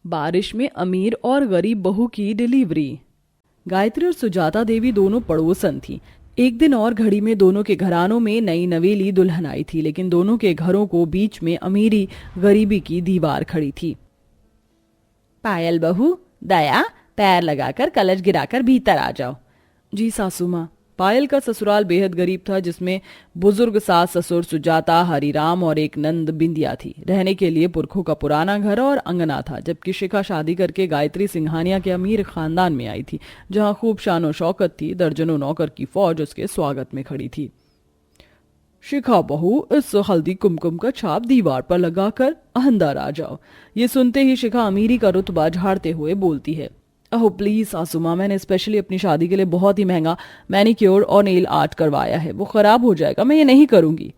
बारिश में अमीर और गरीब बहू की डिलीवरी। गायत्री और सुजाता देवी दोनों पड़ोसन थी। एक दिन और घड़ी में दोनों के घरानों में नई नवेली दुल्हन आई थी, लेकिन दोनों के घरों को बीच में अमीरी गरीबी की दीवार खड़ी थी। पायल बहू, दया, पैर लगाकर कलश गिराकर भीतर आ जाओ। जी सासू माँ। पायल का ससुराल बेहद गरीब था, जिसमें बुजुर्ग सास ससुर सुजाता, हरिराम और एक नंद बिंदिया थी। रहने के लिए पुरखों का पुराना घर और अंगना था, जबकि शिखा शादी करके गायत्री सिंघानिया के अमीर खानदान में आई थी, जहां खूब शानो शौकत थी। दर्जनों नौकर की फौज उसके स्वागत में खड़ी थी। शिखा बहू, इस हल्दी कुमकुम का छाप दीवार पर लगाकर अंदर आ जाओ। ये सुनते ही शिखा अमीरी का रुतबा झाड़ते हुए बोलती है, ओह प्लीज सासू माँ, मैंने स्पेशली अपनी शादी के लिए बहुत ही महंगा मैनिक्योर और नेल आर्ट करवाया है, वो खराब हो जाएगा, मैं ये नहीं करूंगी।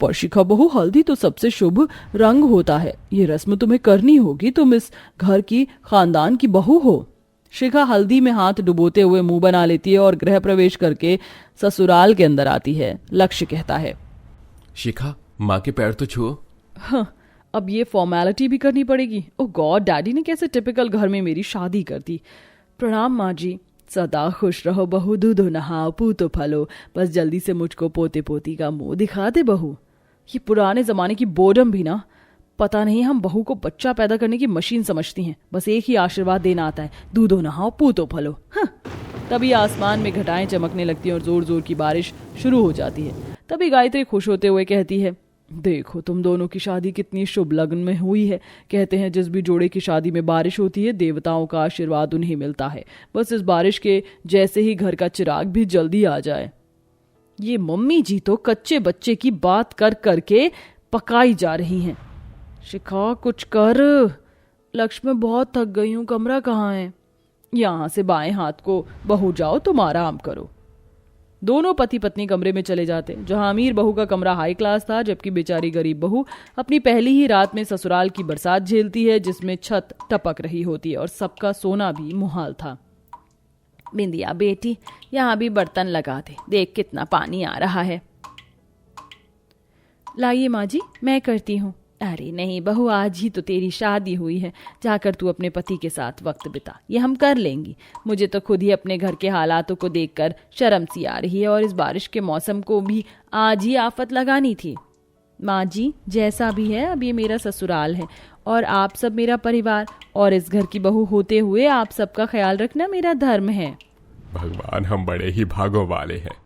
पर शिखा बहू, हल्दी तो सबसे शुभ रंग होता है, ये रस्म तुम्हें करनी होगी, तुम इस घर की खानदान की बहू हो। शिखा हल्दी में हाथ डुबोते हुए मुंह बना लेती है और गृह प्रवेश करके ससुराल के अंदर आती है। लक्ष्य कहता है, शिखा, माँ के पैर तो छुओ। हाँ, अब ये फॉर्मेलिटी भी करनी पड़ेगी। ओह गॉड, डैडी ने कैसे टिपिकल घर में मेरी शादी कर दी। प्रणाम माँ जी। सदा खुश रहो बहू, दूधो नहाओ पूतो फलो, बस जल्दी से मुझको पोते पोती का मुंह दिखा दे बहू। ये पुराने जमाने की बोर्डम भी ना, पता नहीं हम बहू को बच्चा पैदा करने की मशीन समझती हैं। बस एक ही आशीर्वाद देना आता है, दूधो नहाओ पूतो फलो। हाँ। तभी आसमान में घटाएं चमकने लगती हैं और जोर जोर की बारिश शुरू हो जाती है। तभी गायत्री खुश होते हुए कहती है, देखो तुम दोनों की शादी कितनी शुभ लग्न में हुई है। कहते हैं जिस भी जोड़े की शादी में बारिश होती है, देवताओं का आशीर्वाद उन्हें मिलता है। बस इस बारिश के जैसे ही घर का चिराग भी जल्दी आ जाए। ये मम्मी जी तो कच्चे बच्चे की बात कर करके पकाई जा रही हैं। शिखा कुछ कर, लक्ष्य में बहुत थक गई हूं, कमरा कहाँ है। यहां से बाएं हाथ को बहू जाओ, तुम आराम करो। दोनों पति पत्नी कमरे में चले जाते, जहां अमीर बहू का कमरा हाई क्लास था, जबकि बेचारी गरीब बहू अपनी पहली ही रात में ससुराल की बरसात झेलती है, जिसमें छत टपक रही होती है और सबका सोना भी मुहाल था। बिंदिया बेटी, यहाँ भी बर्तन लगा दे, देख कितना पानी आ रहा है। लाइए माँ जी, मैं करती हूँ। अरे नहीं बहू, आज ही तो तेरी शादी हुई है, जाकर तू अपने पति के साथ वक्त बिता, ये हम कर लेंगी। मुझे तो खुद ही अपने घर के हालातों को देखकर शर्म सी आ रही है, और इस बारिश के मौसम को भी आज ही आफत लगानी थी। माँ जी, जैसा भी है, अब ये मेरा ससुराल है और आप सब मेरा परिवार, और इस घर की बहू होते हुए आप सबका ख्याल रखना मेरा धर्म है। भगवान, हम बड़े ही भागों वाले हैं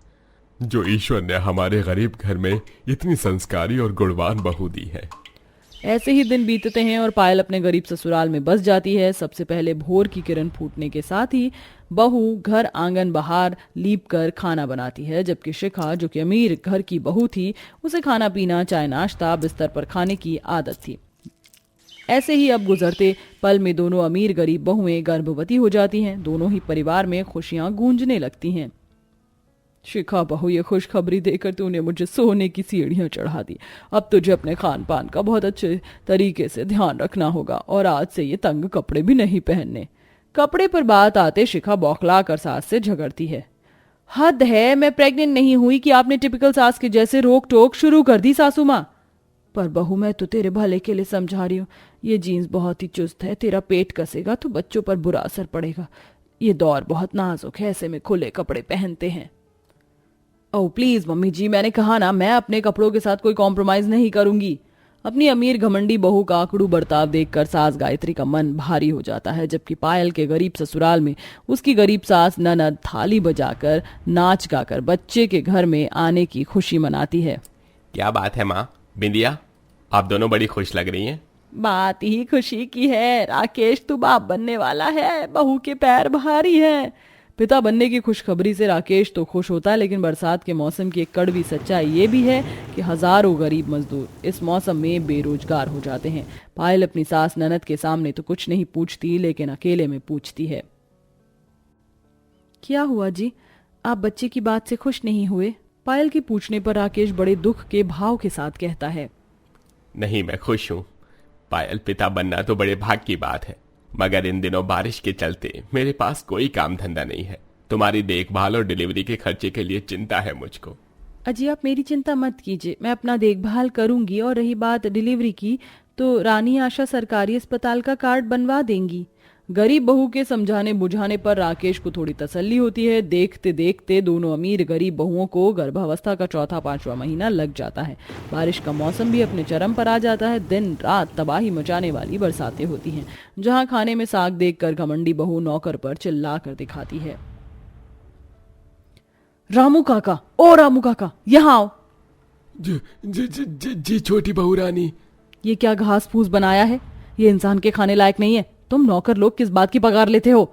जो ईश्वर ने हमारे गरीब घर में इतनी संस्कारी और गुणवान बहू दी है। ऐसे ही दिन बीतते हैं और पायल अपने गरीब ससुराल में बस जाती है। सबसे पहले भोर की किरण फूटने के साथ ही बहू घर आंगन बाहर लीप कर खाना बनाती है, जबकि शिखा, जो कि अमीर घर की बहू थी, उसे खाना पीना, चाय नाश्ता बिस्तर पर खाने की आदत थी। ऐसे ही अब गुजरते पल में दोनों अमीर गरीब बहुएं गर्भवती हो जाती हैं। दोनों ही परिवार में खुशियां गूंजने लगती हैं। शिखा बहू, ये खुशखबरी देकर तूने मुझे सोने की सीढ़ियां चढ़ा दी। अब तुझे अपने खान पान का बहुत अच्छे तरीके से ध्यान रखना होगा, और आज से ये तंग कपड़े भी नहीं पहनने। कपड़े पर बात आते शिखा बौखला कर सास से झगड़ती है। हद है, मैं प्रेग्नेंट नहीं हुई कि आपने टिपिकल सास के जैसे रोक टोक शुरू कर दी सासू माँ। पर बहू, मैं तो तेरे भले के लिए समझा रही हूँ। ये जीन्स बहुत ही चुस्त है, तेरा पेट कसेगा तो बच्चों पर बुरा असर पड़ेगा। ये दौर बहुत नाजुक है, ऐसे में खुले कपड़े पहनते हैं। ओह प्लीज मम्मी जी, मैंने कहा ना, मैं अपने कपड़ों के साथ कोई कॉम्प्रोमाइज नहीं करूंगी। अपनी अमीर घमंडी बहू का आकड़ू बर्ताव देखकर सास गायत्री का मन भारी हो जाता है, जबकि पायल के गरीब ससुराल में उसकी गरीब सास ननद थाली बजाकर नाच गाकर बच्चे के घर में आने की खुशी मनाती है। क्या बात है माँ। बिंदिया, आप दोनों बड़ी खुश लग रही हैं। बात ही खुशी की है राकेश, तू बाप बनने वाला है, बहू के पैर भारी हैं। पिता बनने की खुशखबरी से राकेश तो खुश होता है, लेकिन बरसात के मौसम की एक कड़वी सच्चाई ये भी है कि हजारों गरीब मजदूर इस मौसम में बेरोजगार हो जाते हैं। पायल अपनी सास ननद के सामने तो कुछ नहीं पूछती, लेकिन अकेले में पूछती है, क्या हुआ जी, आप बच्चे की बात से खुश नहीं हुए? पायल के पूछने पर राकेश बड़े दुख के भाव के साथ कहता है, नहीं, मैं खुश हूँ पायल। पिता बनना तो बड़े भाग की बात है, मगर इन दिनों बारिश के चलते मेरे पास कोई काम धंधा नहीं है। तुम्हारी देखभाल और डिलीवरी के खर्चे के लिए चिंता है मुझको। अजी आप मेरी चिंता मत कीजिए, मैं अपना देखभाल करूंगी। और रही बात डिलीवरी की, तो रानी आशा सरकारी अस्पताल का कार्ड बनवा देंगी। गरीब बहू के समझाने बुझाने पर राकेश को थोड़ी तसल्ली होती है। देखते देखते दोनों अमीर गरीब बहुओं को गर्भावस्था का चौथा पांचवा महीना लग जाता है। बारिश का मौसम भी अपने चरम पर आ जाता है। दिन रात तबाही मचाने वाली बरसातें होती हैं। जहां खाने में साग देखकर घमंडी बहू नौकर पर चिल्ला कर दिखाती है, रामू काका, ओ रामू काका, यहाँ आओ। जी छोटी बहू रानी। ये क्या घास फूस बनाया है? ये इंसान के खाने लायक नहीं है। तुम नौकर लोग किस बात की पगार लेते हो?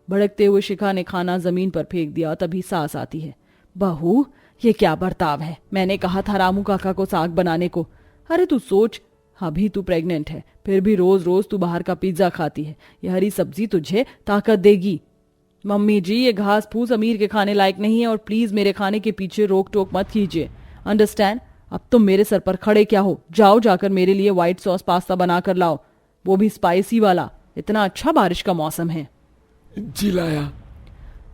भड़कते हुए शिखा ने खाना जमीन पर फेंक दिया। तभी सास आती है। बहू, ये क्या बर्ताव है? मैंने कहा था रामू काका को साग बनाने को। अरे तू सोच, अभी तू प्रेग्नेंट है, फिर भी रोज रोज तू बाहर का पिज्जा खाती है। ये हरी सब्जी तुझे ताकत देगी। मम्मी जी, ये घास फूस अमीर के खाने लायक नहीं है और प्लीज मेरे खाने के पीछे रोक टोक मत कीजिए। अंडरस्टैंड? अब तुम मेरे सर पर खड़े क्या हो? जाओ जाकर मेरे लिए व्हाइट सॉस पास्ता बना कर लाओ, वो भी स्पाइसी वाला। इतना अच्छा बारिश का मौसम है। जी लाया।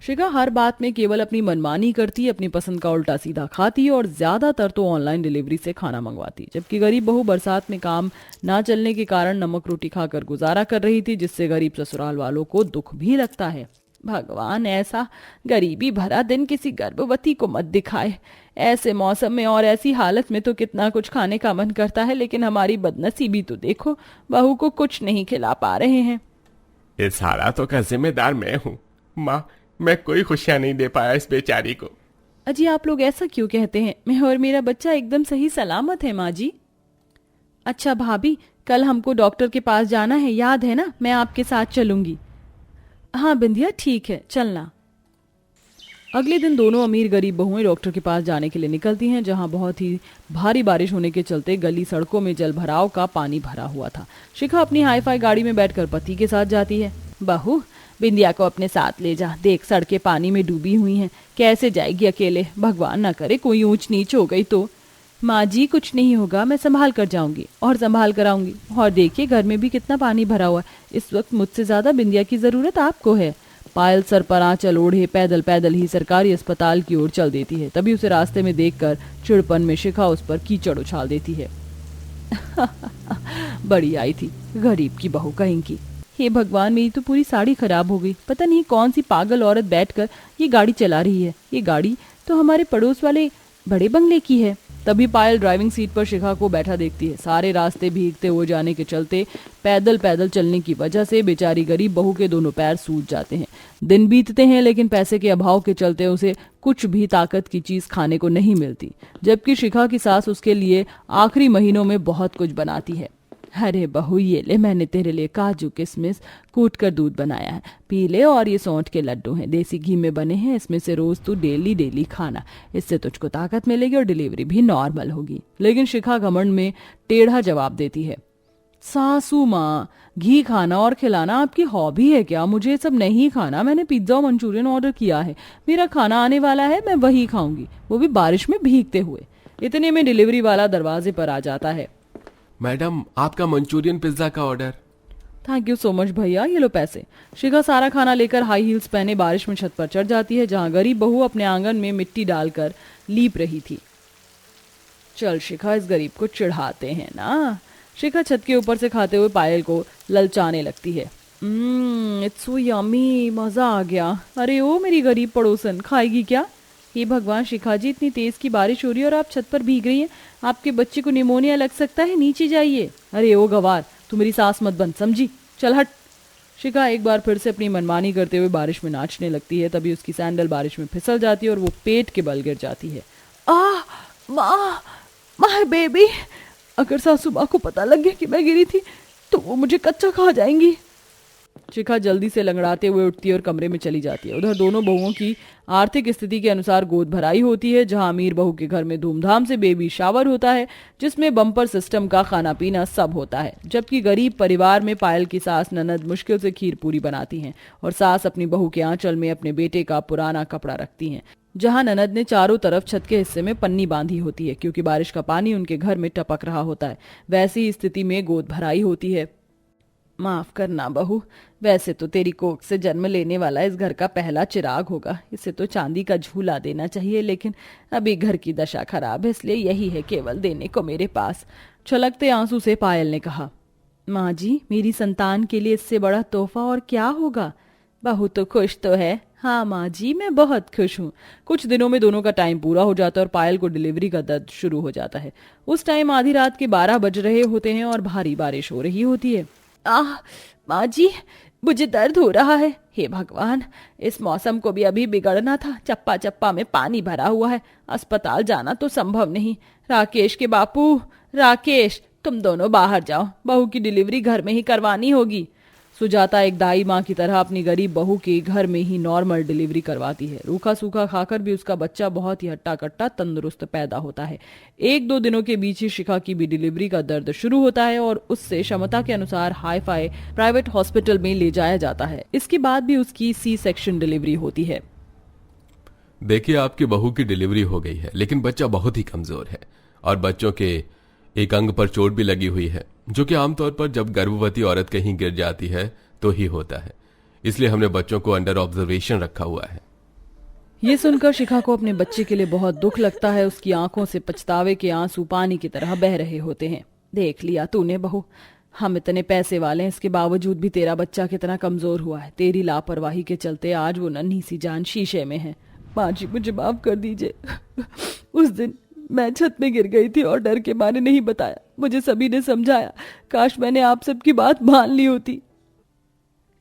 शिखा हर बात में केवल अपनी मनमानी करती, अपनी पसंद का उल्टा सीधा खाती और ज्यादातर तो ऑनलाइन डिलीवरी से खाना मंगवाती। जबकि गरीब बहू बरसात में काम ना चलने के कारण नमक रोटी खाकर गुजारा कर रही थी, जिससे गरीब ससुराल वालों को दुख भी लगता है। भगवान, ऐसा गरीबी भरा दिन किसी गर्भवती को मत दिखाए। ऐसे मौसम में और ऐसी हालत में तो कितना कुछ खाने का मन करता है, लेकिन हमारी बदनसीबी तो देखो, बहू को कुछ नहीं खिला पा रहे हैं। ये सारा तो का जिम्मेदार मैं हूँ माँ। मैं कोई खुशियाँ नहीं दे पाया इस बेचारी को। अजी, आप लोग ऐसा क्यों कहते हैं? मैं और मेरा बच्चा एकदम सही सलामत है माँ जी। अच्छा भाभी, कल हमको डॉक्टर के पास जाना है, याद है ना? मैं आपके साथ चलूंगी। हाँ बिंदिया, ठीक है, चलना। अगले दिन दोनों अमीर गरीब बहुएं डॉक्टर के पास जाने के लिए निकलती हैं, जहां बहुत ही भारी बारिश होने के चलते गली सड़कों में जल भराव का पानी भरा हुआ था। शिखा अपनी हाईफाई गाड़ी में बैठकर पति के साथ जाती है। बहू, बिंदिया को अपने साथ ले जा। देख, सड़कें पानी में डूबी हुई हैं, कैसे जाएगी अकेले? भगवान ना करे कोई ऊंच नीच हो गई तो। माँ जी, कुछ नहीं होगा, मैं संभाल कर जाऊंगी और संभाल कर आऊंगी। और देखिए, घर में भी कितना पानी भरा हुआ है। इस वक्त मुझसे ज्यादा बिंदिया की जरूरत आपको है। पायल सर पर आंचल ओढ़े पैदल पैदल ही सरकारी अस्पताल की ओर चल देती है। तभी उसे रास्ते में देखकर चिड़पन में शिखा उस पर कीचड़ उछाल देती है। बड़ी आई थी गरीब की बहू कहीं की। हे भगवान, मेरी तो पूरी साड़ी खराब हो गई। पता नहीं कौन सी पागल औरत बैठकर ये गाड़ी चला रही है। ये गाड़ी तो हमारे पड़ोस वाले बड़े बंगले की है। तभी पायल ड्राइविंग सीट पर शिखा को बैठा देखती है। सारे रास्ते भीगते हो जाने के चलते पैदल पैदल चलने की वजह से बेचारी गरीब बहू के दोनों पैर सूज जाते हैं। दिन बीतते हैं, लेकिन पैसे के अभाव के चलते उसे कुछ भी ताकत की चीज खाने को नहीं मिलती। जबकि शिखा की सास उसके लिए आखिरी महीनों में बहुत कुछ बनाती है। अरे बहू, ये ले, मैंने तेरे लिए काजू किशमिश कूट कर दूध बनाया है, पी ले। और ये सौंठ के लड्डू हैं, देसी घी में बने हैं। इसमें से रोज तू डेली डेली खाना, इससे तुझको ताकत मिलेगी और डिलीवरी भी नॉर्मल होगी। लेकिन शिखा घमंड में टेढ़ा जवाब देती है। सासू माँ, घी खाना और खिलाना आपकी हॉबी है क्या? मुझे ये सब नहीं खाना। मैंने पिज्जा और मंचूरियन ऑर्डर किया है, मेरा खाना आने वाला है, मैं वही खाऊंगी, वो भी बारिश में भीगते हुए। इतने में डिलीवरी वाला दरवाजे पर आ जाता है। मैडम, आपका मंचूरियन पिज्जा का order. Thank you so much भैया, ये लो पैसे। शिखा सारा खाना लेकर हाई हील्स पहने बारिश में छत पर चढ़ जाती है, जहां गरीब बहू अपने आंगन में मिट्टी डालकर लीप रही थी। चल शिखा, इस गरीब को चिढ़ाते हैं ना। शिखा छत के ऊपर से खाते हुए पायल को ललचाने लगती है। इट्स सो यम्मी, मजा आ गया। अरे ओ मेरी गरीब पड़ोसन, खाएगी क्या? हे भगवान शिखा जी, इतनी तेज की बारिश हो रही है और आप छत पर भीग रही हैं। आपके बच्चे को निमोनिया लग सकता है, नीचे जाइए। अरे ओ गवार, तू मेरी सास मत बन, समझी? चल हट। शिखा एक बार फिर से अपनी मनमानी करते हुए बारिश में नाचने लगती है। तभी उसकी सैंडल बारिश में फिसल जाती है और वो पेट के बल गिर जाती है। माँ, माय बेबी। अगर सासू माँ को पता लग गया कि मैं गिरी थी तो वो मुझे कच्चा खा जाएंगी। शिखा जल्दी से लंगड़ाते हुए उठती है और कमरे में चली जाती है। उधर दोनों बहुओं की आर्थिक स्थिति के अनुसार गोद भराई होती है, जहां अमीर बहू के घर में धूमधाम से बेबी शावर होता है, जिसमें बम्पर सिस्टम का खाना पीना सब होता है। जबकि गरीब परिवार में पायल की सास ननद मुश्किल से खीर पूरी बनाती हैं और सास अपनी बहू के आंचल में अपने बेटे का पुराना कपड़ा रखती हैं, जहां ननद ने चारों तरफ छत के हिस्से में पन्नी बांधी होती है, क्योंकि बारिश का पानी उनके घर में टपक रहा होता है। वैसी स्थिति में गोद भराई होती है। माफ करना बहू, वैसे तो तेरी कोख से जन्म लेने वाला इस घर का पहला चिराग होगा, इसे तो चांदी का झूला देना चाहिए, लेकिन अभी घर की दशा खराब है, इसलिए यही है केवल देने को मेरे पास। छलकते आंसू से पायल ने कहा। माँ जी, मेरी संतान के लिए इससे बड़ा तोहफा और क्या होगा। बहू तो खुश तो है। हाँ माँ जी, मैं बहुत खुश हूँ। कुछ दिनों में दोनों का टाइम पूरा हो जाता है और पायल को डिलीवरी का दर्द शुरू हो जाता है। उस टाइम आधी रात के 12 बज रहे होते हैं और भारी बारिश हो रही होती है। आह माँ जी, मुझे दर्द हो रहा है। हे भगवान, इस मौसम को भी अभी बिगड़ना था। चप्पा चप्पा में पानी भरा हुआ है। अस्पताल जाना तो संभव नहीं। राकेश के बापू, राकेश, तुम दोनों बाहर जाओ, बहू की डिलीवरी घर में ही करवानी होगी। सुजाता एक दाई माँ की तरह अपनी गरीब बहू की घर में ही नॉर्मल डिलीवरी करवाती है। रूखा सूखा खाकर भी उसका बच्चा बहुत ही हट्टा कट्टा तंदुरुस्त पैदा होता है। 1-2 दिनों के बीच ही शिखा की भी डिलीवरी का दर्द शुरू होता है और उससे क्षमता के अनुसार हाई फाई प्राइवेट हॉस्पिटल में ले जाया जाता है। इसके बाद भी उसकी सी सेक्शन डिलीवरी होती है। देखिए, आपकी बहू की डिलीवरी हो गई है, लेकिन बच्चा बहुत ही कमजोर है और बच्चों के एक अंग पर चोट भी लगी हुई है, जो कि आमतौर पर जब गर्भवती औरत कहीं गिर जाती है तो ही होता है। इसलिए हमने बच्चों को अंडर ऑब्जर्वेशन रखा हुआ है। ये सुनकर शिखा को अपने बच्चे के लिए बहुत दुख लगता है। उसकी आंखों से पछतावे के आंसू पानी की तरह बह रहे होते हैं। देख लिया तूने बहू, हम इतने पैसे वाले हैं, इसके बावजूद भी तेरा बच्चा कितना कमजोर हुआ है। तेरी लापरवाही के चलते आज वो नन्ही सी जान शीशे में है। माँ जी, मुझे माफ कर दीजिए। उस दिन मैं छत में गिर गई थी और डर के मारे नहीं बताया। मुझे सभी ने समझाया। काश मैंने आप सबकी बात मान ली होती।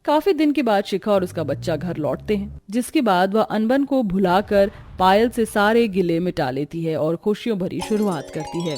काफी दिन के बाद शिखा और उसका बच्चा घर लौटते हैं, जिसके बाद वह अनबन को भुलाकर पायल से सारे गिले मिटा लेती है और खुशियों भरी शुरुआत करती है।